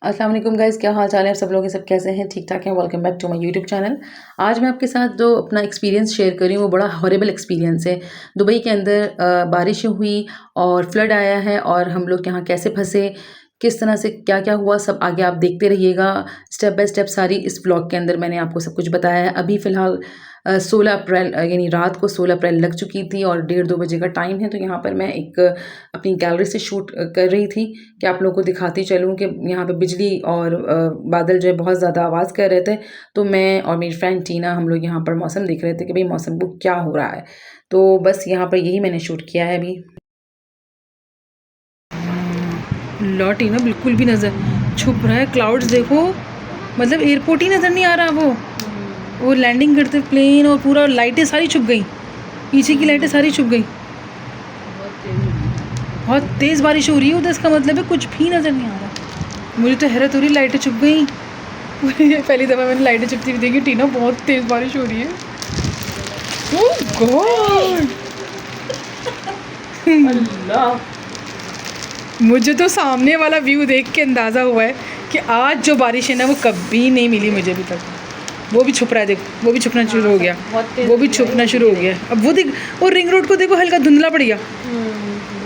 अस्सलाम वालेकुम गाइस, क्या हाल चाल है? सब लोग सब कैसे हैं? ठीक ठाक हैं? Welcome back to my YouTube channel. आज मैं आपके साथ जो अपना एक्सपीरियंस शेयर कर रही हूँ वो बड़ा हॉरिबल एक्सपीरियंस है। दुबई के अंदर बारिशें हुई और फ्लड आया है और हम लोग यहाँ कैसे फंसे, किस तरह से क्या क्या हुआ, सब आगे आप देखते रहिएगा। स्टेप बाय स्टेप सारी इस ब्लॉग के अंदर मैंने आपको सब कुछ बताया है। अभी फ़िलहाल 16 अप्रैल यानी रात को 16 अप्रैल लग चुकी थी और 1:30-2 बजे का टाइम है। तो यहाँ पर मैं एक अपनी गैलरी से शूट कर रही थी कि आप लोगों को दिखाती चलूँ कि यहाँ पे बिजली और बादल जो है बहुत ज़्यादा आवाज़ कर रहे थे। तो मैं और मेरी फ्रेंड टीना हम लोग यहाँ पर मौसम देख रहे थे कि भाई मौसम को क्या हो रहा है। तो बस यहाँ पर यही मैंने शूट किया है अभी। लो टीना बिल्कुल भी नज़र छुप रहा है, क्लाउड्स देखो, मतलब एयरपोर्ट ही नज़र नहीं आ रहा। वो लैंडिंग करते प्लेन और पूरा लाइटें सारी छुप गई, पीछे की लाइटें सारी छुप गई। बहुत तेज़ बारिश हो रही है उधर, इसका मतलब है कुछ भी नज़र नहीं आ रहा। मुझे तो हैरत हो रही, लाइटें छुप गई। पहली दफ़ा मैंने लाइटें छुपती हुई देखी। टीना बहुत तेज़ बारिश हो रही है। ओह गॉड, अल्लाह, मुझे तो सामने वाला व्यू देख के अंदाज़ा हुआ है कि आज जो बारिश है ना वो कभी नहीं मिली मुझे अभी तक। वो भी छुप रहा है, देख वो भी छुपना शुरू हो गया, वो भी छुपना शुरू हो गया। अब वो देख, और रिंग रोड को देखो हल्का धुंधला पड़ गया,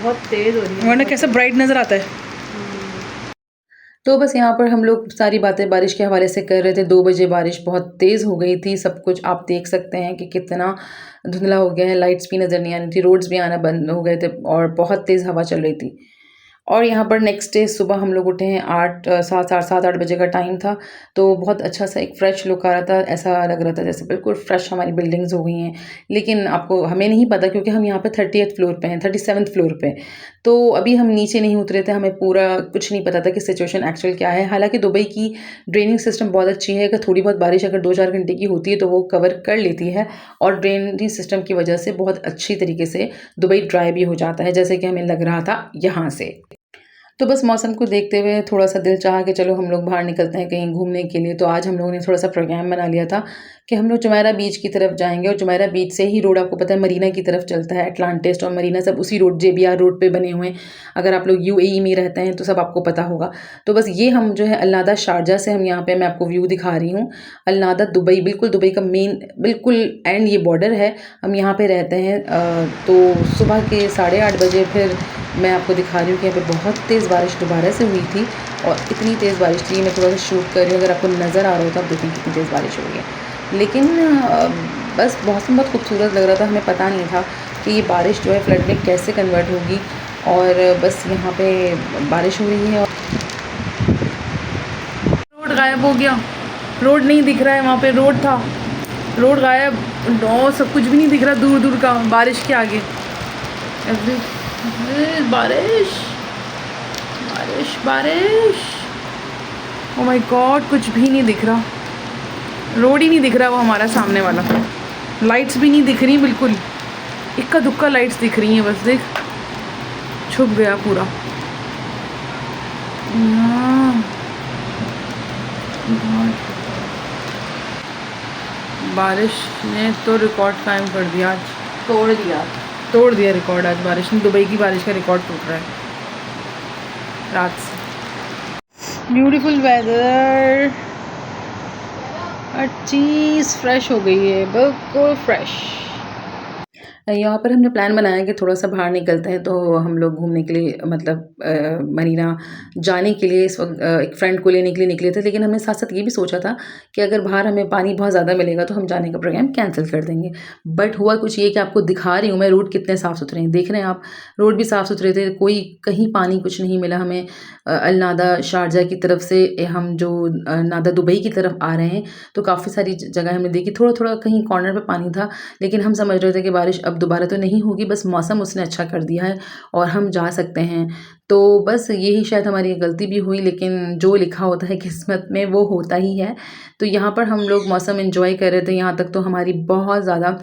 बहुत तेज़ हो रही है, वरना कैसा ब्राइट नज़र आता है। तो बस यहाँ पर हम लोग सारी बातें बारिश के हवाले से कर रहे थे। 2 बजे बारिश बहुत तेज़ हो गई थी। सब कुछ आप देख सकते हैं कि कितना धुंधला हो गया है, लाइट्स भी नज़र नहीं आ रही थी, रोड्स भी आना बंद हो गए थे और बहुत तेज़ हवा चल रही थी। और यहाँ पर नेक्स्ट डे सुबह हम लोग उठे हैं 7-8 बजे का टाइम था। तो बहुत अच्छा सा एक फ़्रेश लुक आ रहा था, ऐसा लग रहा था जैसे बिल्कुल फ़्रेश हमारी बिल्डिंग्स हो गई हैं। लेकिन आपको हमें नहीं पता क्योंकि हम यहाँ पे 30th फ्लोर पे हैं, 37th फ्लोर पे। तो अभी हम नीचे नहीं उतरे थे, हमें पूरा कुछ नहीं पता था कि सिचुएशन एक्चुअल क्या है। हालाँकि दुबई की ड्रेनिंग सिस्टम बहुत अच्छी है कि थोड़ी बहुत बारिश अगर 2-4 घंटे की होती है तो वो कवर कर लेती है और ड्रेनेज सिस्टम की वजह से बहुत अच्छी तरीके से दुबई ड्राई भी हो जाता है, जैसे कि हमें लग रहा था यहाँ से। तो बस मौसम को देखते हुए थोड़ा-सा दिल चाहा कि चलो हम लोग बाहर निकलते हैं कहीं घूमने के लिए। तो आज हम लोगों ने थोड़ा-सा प्रोग्राम बना लिया था कि हम लोग जुमेरा बीच की तरफ जाएँगे और जुमेरा बीच से ही रोड आपको पता है मरीना की तरफ चलता है। अटलांटिस और मरीना सब उसी रोड जेबीआर रोड पे बने हुए हैं। अगर आप लोग यूएई में रहते हैं तो सब आपको पता होगा। तो बस ये हम जो है अल-नादा शारजा से हम यहाँ पे मैं आपको व्यू दिखा रही हूँ। अल-नादा दुबई, बिल्कुल दुबई का मेन बिल्कुल एंड ये बॉर्डर है। हम यहाँ पे रहते हैं। तो सुबह के 8:30 बजे फिर मैं आपको दिखा रही हूँ कि यहाँ पे बहुत तेज़ बारिश दोबारा से हुई थी और इतनी तेज़ बारिश थी। मैं थोड़ा सा शूट कर रही हूँ, अगर आपको नज़र आ रहा हो तो आप देखें कितनी तेज़ बारिश हो रही है। लेकिन बस मौसम बहुत खूबसूरत लग रहा था। हमें पता नहीं था कि ये बारिश जो है फ्लड में कैसे कन्वर्ट होगी। और बस यहाँ पे बारिश हो रही है और रोड गायब हो गया, रोड नहीं दिख रहा है। वहाँ पे रोड था, रोड गायब, और सब कुछ भी नहीं दिख रहा दूर दूर का बारिश के आगे। बारिश बारिश बारिश, ओ माय गॉड, कुछ भी नहीं दिख रहा, रोड ही नहीं दिख रहा वो हमारा सामने वाला। लाइट्स भी नहीं दिख रही बिल्कुल, इक्का दुक्का लाइट्स दिख रही हैं बस। देख छुप गया पूरा। बारिश ने तो रिकॉर्ड कायम कर दिया आज, तोड़ दिया रिकॉर्ड। आज बारिश ने, दुबई की बारिश का रिकॉर्ड टूट रहा है रात से। ब्यूटीफुल वेदर, हर चीज़ फ्रेश हो गई है, बिल्कुल फ्रेश। यहाँ पर हमने प्लान बनाया कि थोड़ा-सा बाहर निकलते हैं, तो हम लोग घूमने के लिए मतलब मरीना जाने के लिए इस वक़्त एक फ्रेंड को लेने के लिए निकले थे। लेकिन हमने साथ-साथ ये भी सोचा था कि अगर बाहर हमें पानी बहुत ज़्यादा मिलेगा तो हम जाने का प्रोग्राम कैंसल कर देंगे। बट हुआ कुछ ये कि आपको दिखा रही हूँ मैं, रोड कितने साफ़-सुथरे हैं। देख रहे हैं आप, रोड भी साफ़-सुथरे थे, कोई कहीं पानी कुछ नहीं मिला हमें। अल-नादा शारजा की तरफ से हम जो नादा दुबई की तरफ आ रहे हैं, तो काफ़ी सारी जगह हमने देखी, थोड़ा-थोड़ा कहीं कॉर्नर पे पानी था। लेकिन हम समझ रहे थे कि बारिश अब दोबारा तो नहीं होगी, बस मौसम उसने अच्छा कर दिया है और हम जा सकते हैं। तो बस यही शायद हमारी गलती भी हुई, लेकिन जो लिखा होता है किस्मत में वो होता ही है। तो यहाँ पर हम लोग मौसम एन्जॉय कर रहे थे। यहाँ तक तो हमारी बहुत ज़्यादा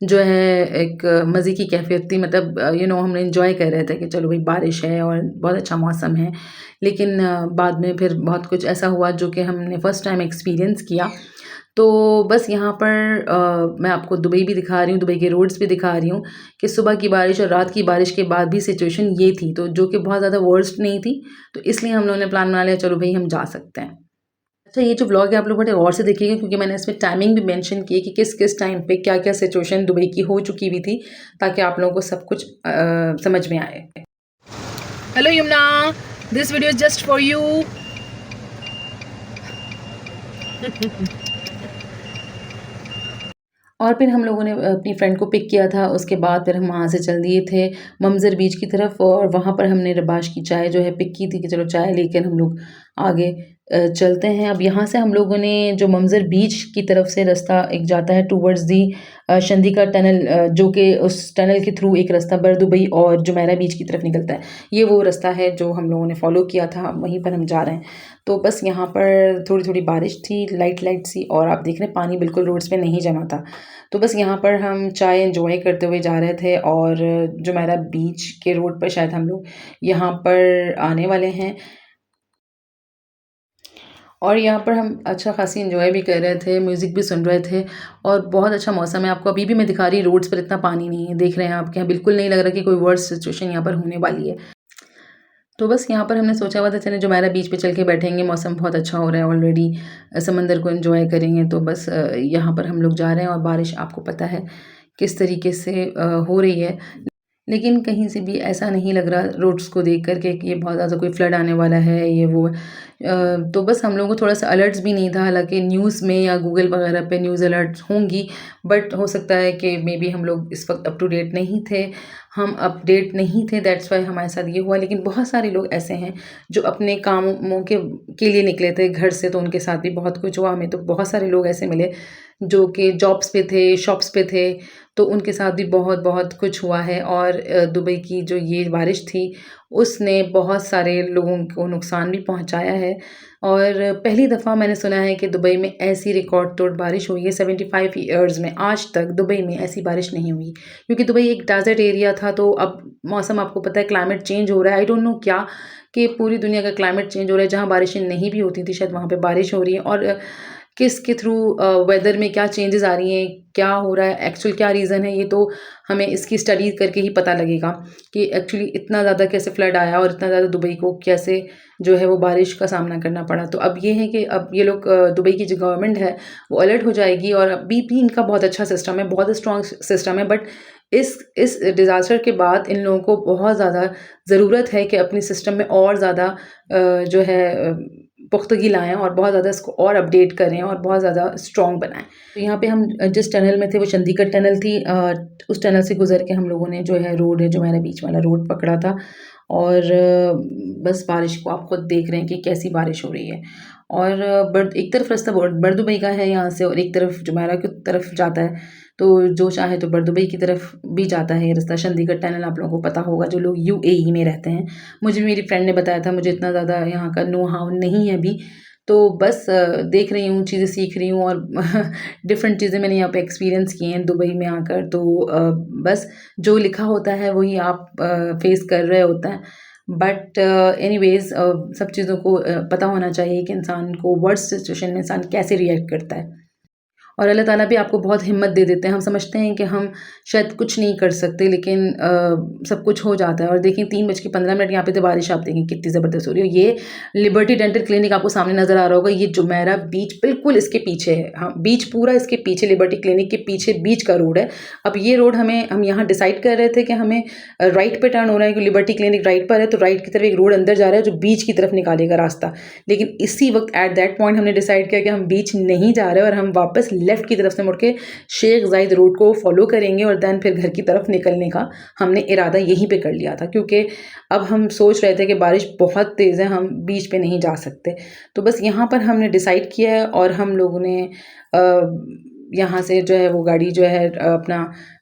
जो है एक मज़े की कैफ़ियत थी, मतलब हमने एन्जॉय कर रहे थे कि चलो भाई बारिश है और बहुत अच्छा मौसम है। लेकिन बाद में फिर बहुत कुछ ऐसा हुआ जो कि हमने फ़र्स्ट टाइम एक्सपीरियंस किया। तो बस यहाँ पर मैं आपको दुबई भी दिखा रही हूँ, दुबई के रोड्स भी दिखा रही हूँ कि सुबह की बारिश और रात की बारिश के बाद भी सिचुएशन ये थी, तो जो कि बहुत ज़्यादा वर्स्ट नहीं थी। तो इसलिए हम लोगों ने प्लान बना लिया, चलो भई हम जा सकते हैं। अच्छा, ये जो व्लॉग है आप लोग बड़े गौर से देखिएगा, क्योंकि मैंने इसमें टाइमिंग भी मेंशन की है कि किस-किस टाइम पे क्या-क्या सिचुएशन दुबई की हो चुकी हुई थी, ताकि आप लोगों को सब कुछ समझ में आए। Hello Yamuna, this video is just for you. और फिर हम लोगों ने अपनी फ्रेंड को पिक किया था। उसके बाद फिर हम वहाँ से चल दिए थे ममज़र बीच की तरफ, और वहाँ पर हमने रबाश की चाय जो है पिक की थी कि चलो चाय लेकर हम लोग आगे चलते हैं। अब यहाँ से हम लोगों ने जो ममज़र बीच की तरफ से रास्ता एक जाता है टुवर्ड्स दी चंदिका टनल, जो कि उस टनल के थ्रू एक रास्ता बरदुबई और जुमेरा बीच की तरफ निकलता है। ये वो रास्ता है जो हम लोगों ने फ़ॉलो किया था, वहीं पर हम जा रहे हैं। तो बस यहाँ पर थोड़ी-थोड़ी बारिश थी, लाइट सी, और आप देख रहे हैं पानी बिल्कुल रोड्स पे नहीं जमा था। तो बस यहाँ पर हम चाय एंजॉय करते हुए जा रहे थे, और जुमेरा बीच के रोड पर शायद हम लोग यहाँ पर आने वाले हैं। और यहाँ पर हम अच्छा खासी एंजॉय भी कर रहे थे, म्यूज़िक भी सुन रहे थे, और बहुत अच्छा मौसम है। आपको अभी भी मैं दिखा रही, रोड्स पर इतना पानी नहीं है, देख रहे हैं आप, यहाँ बिल्कुल नहीं लग रहा कि कोई वर्स्ट सिचुएशन यहाँ पर होने वाली है। तो बस यहाँ पर हमने सोचा हुआ था चलें जुमेरा बीच पे चल के बैठेंगे, मौसम बहुत अच्छा हो रहा है ऑलरेडी, समंदर को एंजॉय करेंगे। तो बस यहाँ पर हम लोग जा रहे हैं, और बारिश आपको पता है किस तरीके से हो रही है, लेकिन कहीं से भी ऐसा नहीं लग रहा रोड्स को देख कर के कि ये बहुत ज़्यादा कोई फ्लड आने वाला है, ये वो। तो बस हम लोगों को थोड़ा-सा अलर्ट्स भी नहीं था, हालाँकि न्यूज़ में या गूगल वगैरह पे न्यूज़ अलर्ट्स होंगी, बट हो सकता है कि मेबी हम लोग इस वक़्त अप टू डेट नहीं थे, हम अपडेट नहीं थे, दैट्स व्हाई हमारे साथ ये हुआ। लेकिन बहुत सारे लोग ऐसे हैं जो अपने कामों के लिए निकले थे घर से, तो उनके साथ भी बहुत कुछ हुआ। हमें तो बहुत सारे लोग ऐसे मिले जो कि जॉब्स पे थे, शॉप्स पे थे, तो उनके साथ भी बहुत कुछ हुआ है। और दुबई की जो ये बारिश थी, उसने बहुत सारे लोगों को नुकसान भी पहुंचाया है। और पहली दफ़ा मैंने सुना है कि दुबई में ऐसी रिकॉर्ड तोड़ बारिश हुई है 75 ईयर्स में, आज तक दुबई में ऐसी बारिश नहीं हुई, क्योंकि दुबई एक डेज़र्ट एरिया था। तो अब मौसम आपको पता है, क्लाइमेट चेंज हो रहा है, आई डोंट नो क्या, कि पूरी दुनिया का क्लाइमेट चेंज हो रहा है। जहाँ बारिशें नहीं भी होती थी, शायद वहाँ पे बारिश हो रही है। और किसके थ्रू वेदर में क्या चेंजेस आ रही हैं, क्या हो रहा है, एक्चुअल क्या रीज़न है, ये तो हमें इसकी स्टडी करके ही पता लगेगा कि एक्चुअली इतना ज़्यादा कैसे फ्लड आया, और इतना ज़्यादा दुबई को कैसे जो है वो बारिश का सामना करना पड़ा। तो अब ये है कि अब ये लोग दुबई की जो गवर्नमेंट है वो अलर्ट हो जाएगी, और अभी भी इनका बहुत अच्छा सिस्टम है, बहुत स्ट्रॉन्ग सिस्टम है। बट इस डिज़ास्टर के बाद इन लोगों को बहुत ज़्यादा ज़रूरत है कि अपने सिस्टम में और ज़्यादा जो है पुख्तगी लाएँ, और बहुत ज़्यादा इसको और अपडेट करें, और बहुत ज़्यादा स्ट्रॉन्ग बनाएँ। तो यहाँ पे हम जिस टनल में थे वो चंडीगढ़ टनल थी, उस टनल से गुज़र के हम लोगों ने जो है रोड है जुमेरा बीच वाला रोड पकड़ा था। और बस बारिश को आप खुद देख रहे हैं कि कैसी बारिश हो रही है। और एक तरफ रास्ता बरदुबई का है यहाँ से, और एक तरफ जुमेरा की तरफ जाता है। तो जो चाहे तो बरदुबई की तरफ भी जाता है ये रास्ता। चंडीगढ़ टनल आप लोगों को पता होगा, जो लोग यूएई में रहते हैं। मुझे मेरी फ्रेंड ने बताया था, मुझे इतना ज़्यादा यहाँ का नो हाउ नहीं है अभी। तो बस देख रही हूँ, चीज़ें सीख रही हूँ, और डिफरेंट चीज़ें मैंने यहाँ पे एक्सपीरियंस की हैं दुबई में आकर। तो बस जो लिखा होता है वही आप फेस कर रहे होते हैं। बट एनीवेज़ सब चीज़ों को पता होना चाहिए कि इंसान को वर्स्ट सिचुएशन में इंसान कैसे रिएक्ट करता है। और अल्लाह ताला भी आपको बहुत हिम्मत दे देते हैं। हम समझते हैं कि हम शायद कुछ नहीं कर सकते, लेकिन सब कुछ हो जाता है। और देखिए 3:15 यहाँ पे तो बारिश आप देखें कितनी ज़बरदस्त हो रही है। ये लिबर्टी डेंटल क्लिनिक आपको सामने नज़र आ रहा होगा, ये जुमेरा बीच बिल्कुल इसके पीछे है। हाँ, बीच पूरा इसके पीछे, लिबर्टी क्लिनिक के पीछे बीच का रोड है। अब ये रोड हम यहाँ डिसाइड कर रहे थे कि हमें राइट पे टर्न होना है, क्योंकि लिबर्टी क्लिनिक राइट पर है, तो राइट की तरफ एक रोड अंदर जा रहा है जो बीच की तरफ निकालेगा रास्ता। लेकिन इसी वक्त एट दैट पॉइंट हमने डिसाइड किया कि हम बीच नहीं जा रहे, और हम वापस लेफ़्ट की तरफ से मुड़ के शेख ज़ायद रोड को फॉलो करेंगे, और दैन फिर घर की तरफ निकलने का हमने इरादा यहीं पे कर लिया था। क्योंकि अब हम सोच रहे थे कि बारिश बहुत तेज़ है, हम बीच पे नहीं जा सकते। तो बस यहाँ पर हमने डिसाइड किया है, और हम लोगों ने यहाँ से जो है वो गाड़ी जो है अपना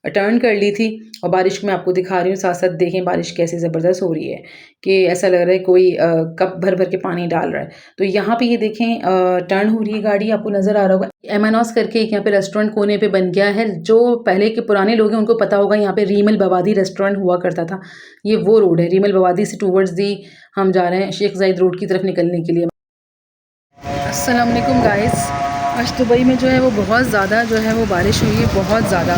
टर्न कर ली थी। और बारिश मैं आपको दिखा रही हूँ, साथ साथ देखें बारिश कैसी ज़बरदस्त हो रही है, कि ऐसा लग रहा है कोई कप भर भर के पानी डाल रहा है। तो यहाँ पे ये देखें टर्न हो रही है गाड़ी, आपको नज़र आ रहा होगा। एमानॉस करके एक यहाँ पे रेस्टोरेंट कोने पे बन गया है। जो पहले के पुराने लोग हैं उनको पता होगा, यहाँ पे रीमल बवादी रेस्टोरेंट हुआ करता था। ये वो रोड है, रीमल बवादी से टूवर्ड्स दी हम जा रहे हैं शेख ज़ायद रोड की तरफ निकलने के लिए। अस्सलाम वालेकुम गाइस, आज दुबई में जो है वो बहुत ज़्यादा जो है वो बारिश हुई है, बहुत ज़्यादा।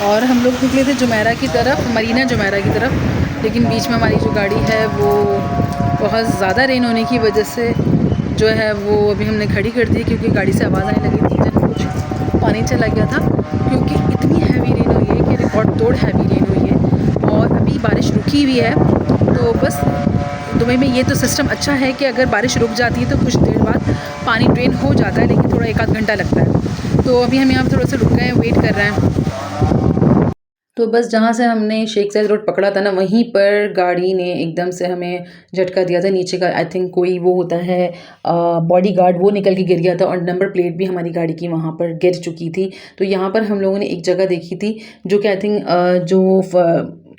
और हम लोग निकले थे जुमेरा की तरफ, मरीना जुमेरा की तरफ, लेकिन बीच में हमारी जो गाड़ी है वो बहुत ज़्यादा रेन होने की वजह से जो है वो अभी हमने खड़ी कर दी, क्योंकि गाड़ी से आवाज़ आने लगी थी, जब कुछ पानी चला गया था, क्योंकि इतनी हैवी रेन हुई है कि रिकॉर्ड तोड़ हैवी रेन हुई है। और अभी बारिश रुकी हुई है, तो बस दुबई में ये तो सिस्टम अच्छा है कि अगर बारिश रुक जाती है तो कुछ देर बाद पानी ड्रेन हो जाता है, लेकिन थोड़ा 1 आध घंटा लगता है। तो अभी हम यहाँ थोड़ा सा रुक गए हैं, वेट कर रहे हैं। तो बस जहाँ से हमने शेख ज़ायद रोड पकड़ा था ना, वहीं पर गाड़ी ने एकदम से हमें झटका दिया था। नीचे का आई थिंक कोई वो होता है बॉडीगार्ड, वो निकल के गिर गया था, और नंबर प्लेट भी हमारी गाड़ी की वहाँ पर गिर चुकी थी। तो यहाँ पर हम लोगों ने एक जगह देखी थी जो कि आई थिंक जो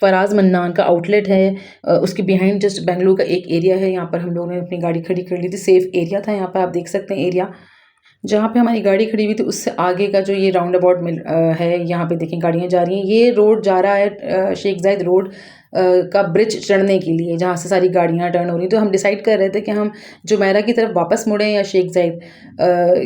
फराज मन्नान का आउटलेट है, उसके बिहाइंड जस्ट बेंगलुरु का एक एरिया है। यहाँ पर हम लोगों ने अपनी गाड़ी खड़ी कर ली थी, सेफ एरिया था। यहाँ पर आप देख सकते हैं एरिया जहाँ पे हमारी गाड़ी खड़ी हुई थी, उससे आगे का जो ये राउंड अबाउट है, यहाँ पे देखें गाड़ियाँ जा रही हैं। ये रोड जा रहा है शेख ज़ायद रोड का ब्रिज चढ़ने के लिए, जहाँ से सारी गाड़ियाँ टर्न हो रही। तो हम डिसाइड कर रहे थे कि हम जुमेरा की तरफ वापस मुड़ें या शेख ज़ायद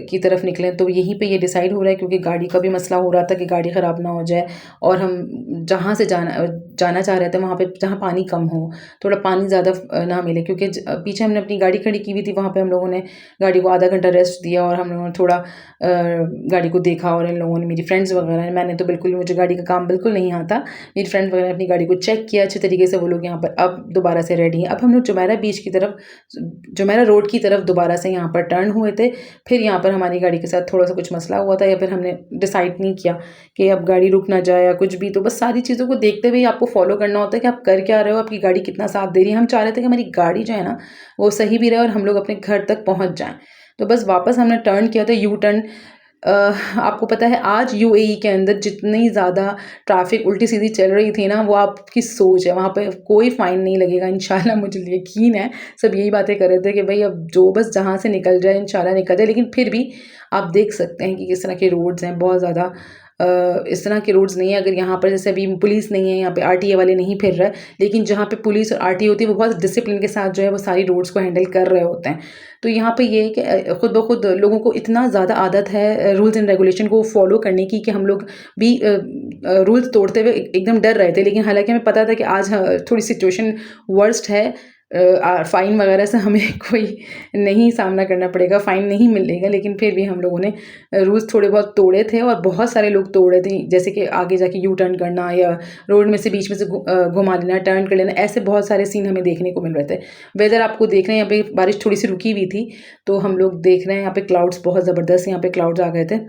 की तरफ निकलें। तो यहीं पे ये डिसाइड हो रहा है, क्योंकि गाड़ी का भी मसला हो रहा था कि गाड़ी ख़राब ना हो जाए, और हम जहाँ से जाना चाह रहे थे वहाँ पे जहाँ पानी कम हो, थोड़ा पानी ज़्यादा ना मिले, क्योंकि पीछे हमने अपनी गाड़ी खड़ी की हुई थी, वहाँ पर हम लोगों ने गाड़ी को आधा घंटा रेस्ट दिया, और हम लोगों ने थोड़ा गाड़ी को देखा। और इन लोगों ने, मेरी फ्रेंड्स वगैरह ने, मैंने तो बिल्कुल, मुझे गाड़ी का काम बिल्कुल नहीं आता, मेरी फ्रेंड्स वगैरह ने अपनी गाड़ी को चेक किया अच्छे तरीके से। वो लोग यहाँ पर अब दोबारा से रेडी हैं। अब हम लोग जुमेरा बीच की तरफ, जुमेरा रोड की तरफ दोबारा से यहाँ पर टर्न हुए थे। फिर यहाँ पर हमारी गाड़ी के साथ थोड़ा सा कुछ मसला हुआ था, या फिर हमने डिसाइड नहीं किया कि अब गाड़ी रुक ना जाए या कुछ भी। तो बस सारी चीज़ों को देखते हुए आपको फॉलो करना होता है कि आप कर क्या रहे हो, आपकी गाड़ी कितना साथ दे रही है। हम चाह रहे थे कि हमारी गाड़ी जो है ना वो सही भी रहे और हम लोग अपने घर तक पहुँच जाएँ। तो बस वापस हमने टर्न किया था, यू टर्न। आपको पता है आज यूएई के अंदर जितनी ज़्यादा ट्रैफिक उल्टी सीधी चल रही थी ना, वो आपकी सोच है। वहाँ पे कोई फ़ाइन नहीं लगेगा इंशाल्लाह, मुझे यकीन है। सब यही बातें कर रहे थे कि भाई अब जो बस जहाँ से निकल जाए इंशाल्लाह निकल जाए। लेकिन फिर भी आप देख सकते हैं कि किस तरह के रोड्स हैं, बहुत ज़्यादा इस तरह के रोड्स नहीं है। अगर यहाँ पर जैसे अभी पुलिस नहीं है, यहाँ पे आरटीए वाले नहीं फिर रहे, लेकिन जहाँ पे पुलिस और आरटीए होती है वो बहुत डिसिप्लिन के साथ जो है वो सारी रोड्स को हैंडल कर रहे होते हैं। तो यहाँ पे ये है कि खुद ब खुद लोगों को इतना ज़्यादा आदत है रूल्स एंड रेगुलेशन को फॉलो करने की, कि हम लोग भी रूल्स तोड़ते हुए एकदम डर रहे थे। लेकिन हालांकि हमें पता था कि आज थोड़ी सिचुएशन वर्स्ट है, फ़ाइन वगैरह से हमें कोई नहीं सामना करना पड़ेगा, फ़ाइन नहीं मिलेगा। लेकिन फिर भी हम लोगों ने रूल्स थोड़े बहुत तोड़े थे, और बहुत सारे लोग तोड़े थे, जैसे कि आगे जाके यू टर्न करना, या रोड में से बीच में से घुमा लेना, टर्न कर लेना। ऐसे बहुत सारे सीन हमें देखने को मिल रहे थे। वेदर आपको देख रहे हैं, यहाँ पे बारिश थोड़ी सी रुकी हुई थी, तो हम लोग देख रहे हैं यहाँ पे क्लाउड्स बहुत ज़बरदस्त, यहाँ पे क्लाउड्स आ गए थे।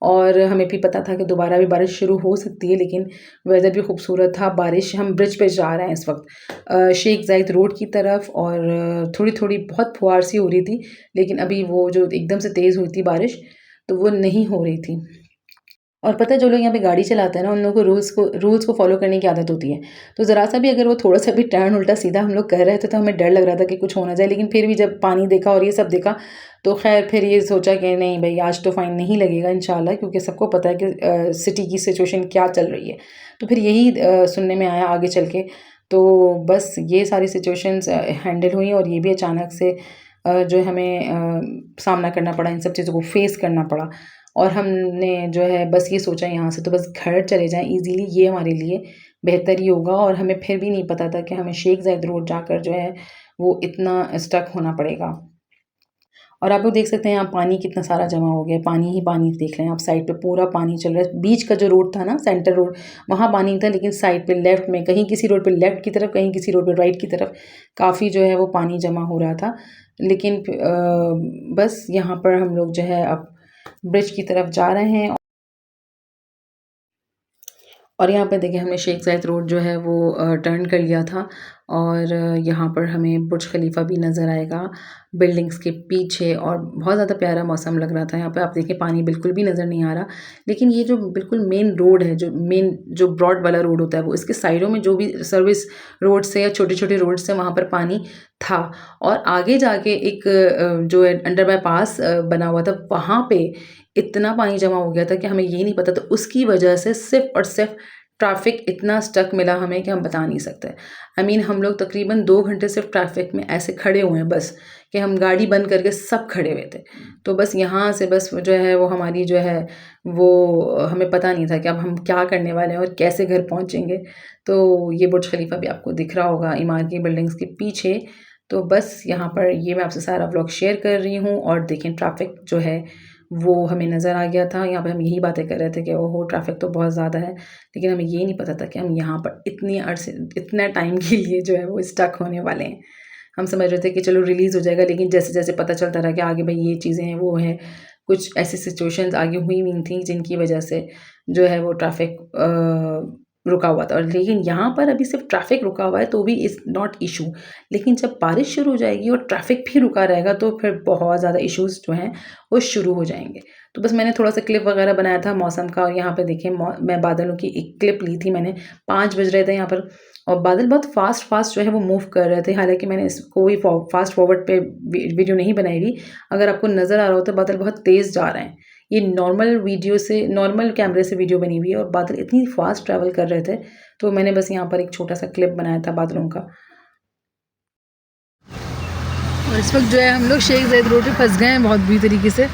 और हमें भी पता था कि दोबारा भी बारिश शुरू हो सकती है, लेकिन वेदर भी खूबसूरत था। बारिश, हम ब्रिज पे जा रहे हैं इस वक्त शेख ज़ायद रोड की तरफ, और थोड़ी थोड़ी बहुत फुहार सी हो रही थी, लेकिन अभी वो जो एकदम से तेज़ हुई थी बारिश, तो वो नहीं हो रही थी। और पता है जो लोग यहाँ पे गाड़ी चलाते हैं ना, उन लोगों को रूल्स को फॉलो करने की आदत होती है। तो ज़रा सा भी अगर वो थोड़ा सा भी टर्न उल्टा सीधा हम लोग कर रहे थे, तो हमें डर लग रहा था कि कुछ हो ना जाए। लेकिन फिर भी जब पानी देखा और ये सब देखा, तो खैर फिर ये सोचा कि नहीं भाई, आज तो फ़ाइन नहीं लगेगा इंशाल्लाह, क्योंकि सबको पता है कि सिटी की सिचुएशन क्या चल रही है। तो फिर यही सुनने में आया आगे चल के। तो बस ये सारी सिचुएशंस हैंडल हुई, और ये भी अचानक से जो हमें सामना करना पड़ा, इन सब चीज़ों को फेस करना पड़ा। और हमने जो है बस ये सोचा यहाँ से तो बस घर चले जाएँ ईज़िली, ये हमारे लिए बेहतर ही होगा। और हमें फिर भी नहीं पता था कि हमें शेख ज़ायद रोड जाकर जो है वो इतना स्टक होना पड़ेगा। और आप लोग देख सकते हैं यहाँ पानी कितना सारा जमा हो गया है, पानी ही पानी देख रहे हैं आप, साइड पे पूरा पानी चल रहा है। बीच का जो रोड था ना, सेंटर रोड, वहाँ पानी नहीं था, लेकिन साइड पे लेफ्ट में, कहीं किसी रोड पे लेफ्ट की तरफ, कहीं किसी रोड पे राइट की तरफ काफ़ी जो है वो पानी जमा हो रहा था। लेकिन बस यहाँ पर हम लोग जो है अब ब्रिज की तरफ जा रहे हैं। और यहाँ पे देखिए हमने शेख ज़ायद रोड जो है वो टर्न कर लिया था, और यहाँ पर हमें बुर्ज खलीफा भी नज़र आएगा बिल्डिंग्स के पीछे, और बहुत ज़्यादा प्यारा मौसम लग रहा था। यहाँ पे आप देखिए पानी बिल्कुल भी नज़र नहीं आ रहा, लेकिन ये जो बिल्कुल मेन रोड है, जो ब्रॉड वाला रोड होता है, वो इसके साइडों में जो भी सर्विस रोड से या छोटे छोटे रोड से वहाँ पर पानी था। और आगे जाके एक जो है अंडर बाय पास बना हुआ था, वहाँ पे इतना पानी जमा हो गया था कि हमें ये नहीं पता था। उसकी वजह से सिर्फ और सिर्फ ट्रैफ़िक इतना स्टक मिला हमें कि हम बता नहीं सकते। आई मीन हम लोग तकरीबन 2 घंटे सिर्फ़ ट्रैफ़िक में ऐसे खड़े हुए हैं बस, कि हम गाड़ी बंद करके सब खड़े हुए थे। तो बस यहाँ से बस जो है वो हमारी जो है वो हमें पता नहीं था कि अब हम क्या करने वाले हैं और कैसे घर पहुँचेंगे। तो ये बुर्ज खलीफ़ा भी आपको दिख रहा होगा इमारत की बिल्डिंग्स के पीछे। तो बस यहाँ पर ये मैं आपसे सारा व्लॉग शेयर कर रही हूँ और देखें ट्रैफ़िक जो है वो हमें नज़र आ गया था। यहाँ पे हम यही बातें कर रहे थे कि ओहो! ट्रैफ़िक तो बहुत ज़्यादा है, लेकिन हमें ये नहीं पता था कि हम यहाँ पर इतनी अरसे इतना टाइम के लिए जो है वो स्टक होने वाले हैं। हम समझ रहे थे कि चलो रिलीज़ हो जाएगा, लेकिन जैसे-जैसे पता चलता रहा कि आगे भाई ये चीज़ें हैं, वो हैं, कुछ ऐसी सिचुएशंस आगे हुई हुई थी जिनकी वजह से जो है वो ट्रैफ़िक रुका हुआ था। और लेकिन यहाँ पर अभी सिर्फ़ ट्रैफ़िक रुका हुआ है तो भी इज़ नॉट इश्यू, लेकिन जब बारिश शुरू हो जाएगी और ट्रैफ़िक भी रुका रहेगा तो फिर बहुत ज़्यादा इश्यूज़ जो हैं वो शुरू हो जाएँगे। तो बस मैंने थोड़ा-सा क्लिप वगैरह बनाया था मौसम का और यहाँ पे देखिए मैं बादलों की एक क्लिप ली थी मैंने, 5 बज रहे थे यहाँ पर और बादल बहुत फ़ास्ट जो है वो मूव कर रहे थे। हालाँकि मैंने इसको भी फ़ास्ट फॉरवर्ड पे वीडियो नहीं बनाई हुई। अगर आपको नज़र आ रहा हो तो बादल बहुत तेज़ जा रहे हैं। ये नॉर्मल कैमरे से वीडियो बनी हुई है और बादल इतनी फ़ास्ट ट्रैवल कर रहे थे, तो मैंने बस यहाँ पर एक छोटा-सा क्लिप बनाया था बादलों का। और इस वक्त जो है हम लोग शेख ज़ायद रोड पे फंस गए हैं बहुत बुरी तरीके से।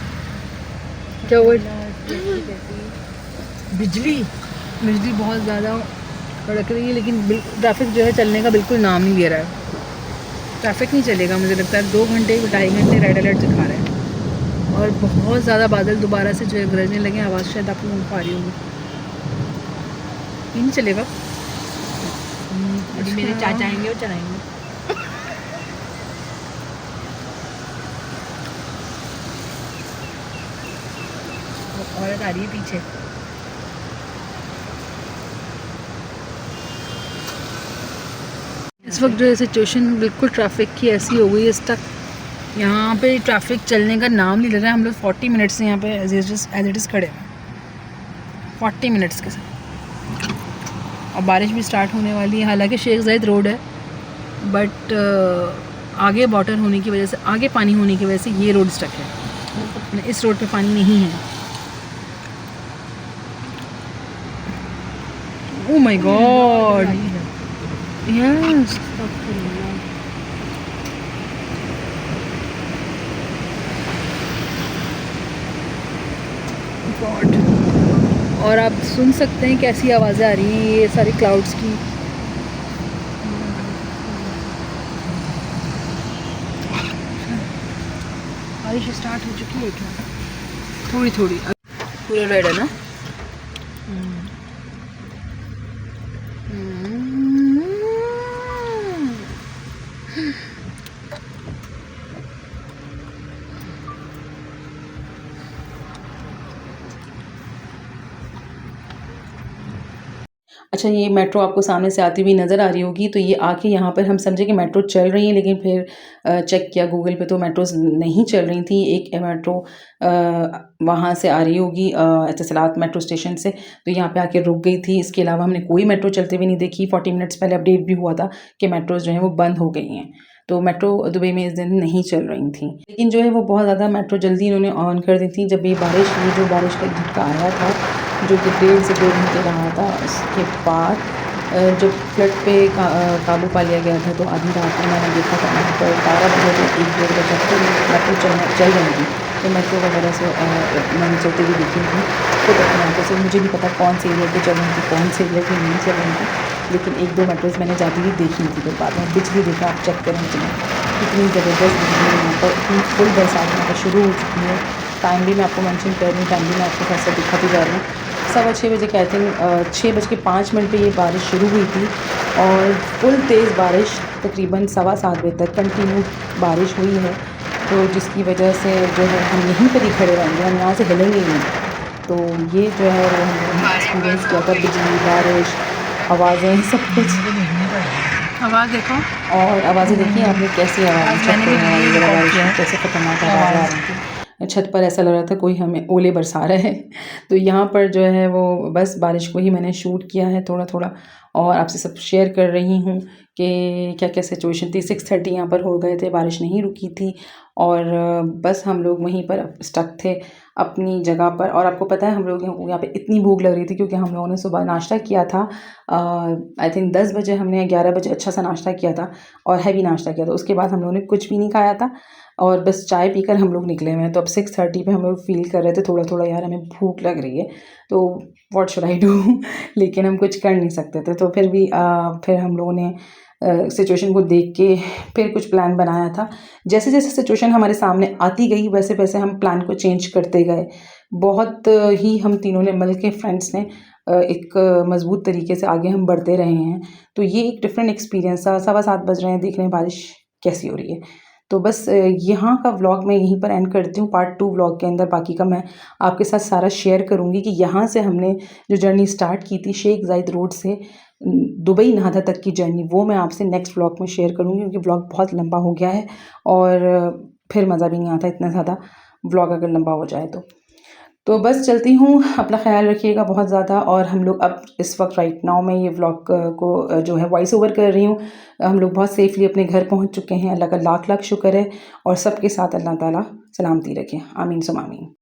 क्या हुआ? बिजली बिजली बहुत ज़्यादा कड़क रही है, लेकिन ट्रैफिक जो है चलने का बिल्कुल नाम नहीं ले रहा है। ट्रैफिक नहीं चलेगा मुझे लगता है, 2 घंटे 2.5 घंटे रेड अलर्ट दिखा रहे हैं और बहुत ज़्यादा बादल दोबारा से जो है गरजने लगे। आवाज़ शायद आप लोगों को आ रही होगी। ये नहीं चलेगा। मेरे चाचा आएंगे और चलाएंगे। औरत आ रही है पीछे। इस वक्त जो है सिचुएशन बिल्कुल ट्रैफिक की ऐसी हो गई है स्टक। यहाँ पे ट्रैफिक चलने का नाम नहीं ले रहा है। हम लोग 40 मिनट्स से यहाँ पे एज इट इज़ खड़े हैं, 40 मिनट्स के साथ। और बारिश भी स्टार्ट होने वाली है। हालांकि शेख ज़ायद रोड है, बट आगे वाटर होने की वजह से, आगे पानी होने की वजह से ये रोड स्टक है। इस रोड पे पानी नहीं है। Oh my God, yes. God. और आप सुन सकते हैं कैसी आवाज़ें आ रही हैं ये सारी क्लाउड्स की। बारिश स्टार्ट हो चुकी है क्या? थोड़ी थोड़ी। पूरा रेड है ना? अच्छा, ये मेट्रो आपको सामने से आती हुई नज़र आ रही होगी, तो ये आके यहाँ पर हम समझे कि मेट्रो चल रही है, लेकिन फिर चेक किया गूगल पे तो मेट्रोज़ नहीं चल रही थी। एक मेट्रो वहाँ से आ रही होगी एतिसलात मेट्रो स्टेशन से, तो यहाँ पे आके रुक गई थी। इसके अलावा हमने कोई मेट्रो चलते हुए नहीं देखी। 40 मिनट्स पहले अपडेट भी हुआ था कि मेट्रोज़ जो हैं वो बंद हो गई हैं। तो मेट्रो दुबई में इस दिन नहीं चल रही थी, लेकिन जो है वो बहुत ज़्यादा मेट्रो जल्दी इन्होंने ऑन कर दी थी। जब ये जो बारिश का झटका आया था, जो कि 1.5 से 2 घंटे रहा था, उसके बाद जब फ्लड पे काबू पा लिया गया था, तो आधी रात में मैंने देखा था वहाँ पर 12 बजे से 1-1:30 बजे तक मेट्रो चल रही थी। तो मेट्रो वगैरह से मैंने चलते हुए देखी थी खुद अपनी आँखों से। मुझे नहीं पता कौन से एरिया पे चल रही थी, कौन से एरिया पे नहीं चल रही थी, लेकिन 1-2 मेट्रोज़ मैंने जाती हुई देखी थी। फिर बाद में बिजली देखा, आप चेक करें तो कितनी ज़बरदस्त बिजली है यहाँ पर, इतनी फुल बरसात यहाँ पर शुरू हो चुकी है। टाइम भी मैं आपको मेंशन कर रही हूँ, टाइम भी मैं आपको खासा दिखाती जा रही हूँ। 6:15 बजे के आई थिंक 6:05 पे ये बारिश शुरू हुई थी और फुल तेज़ बारिश तकरीबन 7:15 बजे तक कंटिन्यू बारिश हुई है। तो जिसकी वजह से जो है हम यहीं पर ही खड़े रहेंगे, हम यहाँ से हिलेंगे ही नहीं। तो ये जो है वो हमने एक्सपीरियंस किया था, बिजली, बारिश, आवाज़ें, सब कुछ। आवाज़ देखो। और आवाज़ें देखी आपने कैसी आवाज़, मैंने भी रिकॉर्ड किया है। कैसे खतरनाक आवाज़ आ रही थी। छत पर ऐसा लग रहा था कोई हमें ओले बरसा रहा है। तो यहाँ पर जो है वो बस बारिश को ही मैंने शूट किया है थोड़ा-थोड़ा और आपसे सब शेयर कर रही हूँ कि क्या क्या सिचुएशन थी। 6:30 यहाँ पर हो गए थे, बारिश नहीं रुकी थी और बस हम लोग वहीं पर स्टक थे अपनी जगह पर। और आपको पता है हम लोग यहाँ पे इतनी भूख लग रही थी क्योंकि हम लोगों ने सुबह नाश्ता किया था। आई थिंक 10 बजे हमने 11 बजे अच्छा सा नाश्ता किया था और हैवी नाश्ता किया था। उसके बाद हम लोगों ने कुछ भी नहीं खाया था और बस चाय पीकर हम लोग निकले हुए हैं। तो अब 6:30 पे हम लोग फील कर रहे थे थोड़ा थोड़ा यार हमें भूख लग रही है, तो व्हाट शुड आई डू लेकिन हम कुछ कर नहीं सकते थे। तो फिर भी फिर हम लोगों ने सिचुएशन को देख के फिर कुछ प्लान बनाया था। जैसे जैसे सिचुएशन हमारे सामने आती गई वैसे वैसे हम प्लान को चेंज करते गए। बहुत ही हम तीनों ने मिल के फ्रेंड्स ने एक मज़बूत तरीके से आगे हम बढ़ते रहे हैं। तो ये एक डिफरेंट एक्सपीरियंस था। 7:15 बज रहे हैं, देख रहे हैं बारिश कैसी हो रही है। तो बस यहाँ का व्लॉग मैं यहीं पर एंड करती हूँ। पार्ट 2 व्लॉग के अंदर बाकी का मैं आपके साथ सारा शेयर करूँगी कि यहाँ से हमने जो जर्नी स्टार्ट की थी शेख ज़ायद रोड से दुबई नहादा तक की जर्नी, वो मैं आपसे नेक्स्ट व्लॉग में शेयर करूँगी क्योंकि व्लॉग बहुत लंबा हो गया है और फिर मज़ा भी नहीं आता इतना ज़्यादा व्लॉग अगर लंबा हो जाए तो बस चलती हूँ। अपना ख्याल रखिएगा बहुत ज़्यादा। और हम लोग अब इस वक्त राइट नाउ मैं ये व्लॉग को जो है वॉइस ओवर कर रही हूँ। हम लोग बहुत सेफली अपने घर पहुँच चुके हैं। अल्लाह का लाख लाख शुक्र है और सबके साथ अल्लाह ताला सलामती रखें। आमीन सुम आमीन।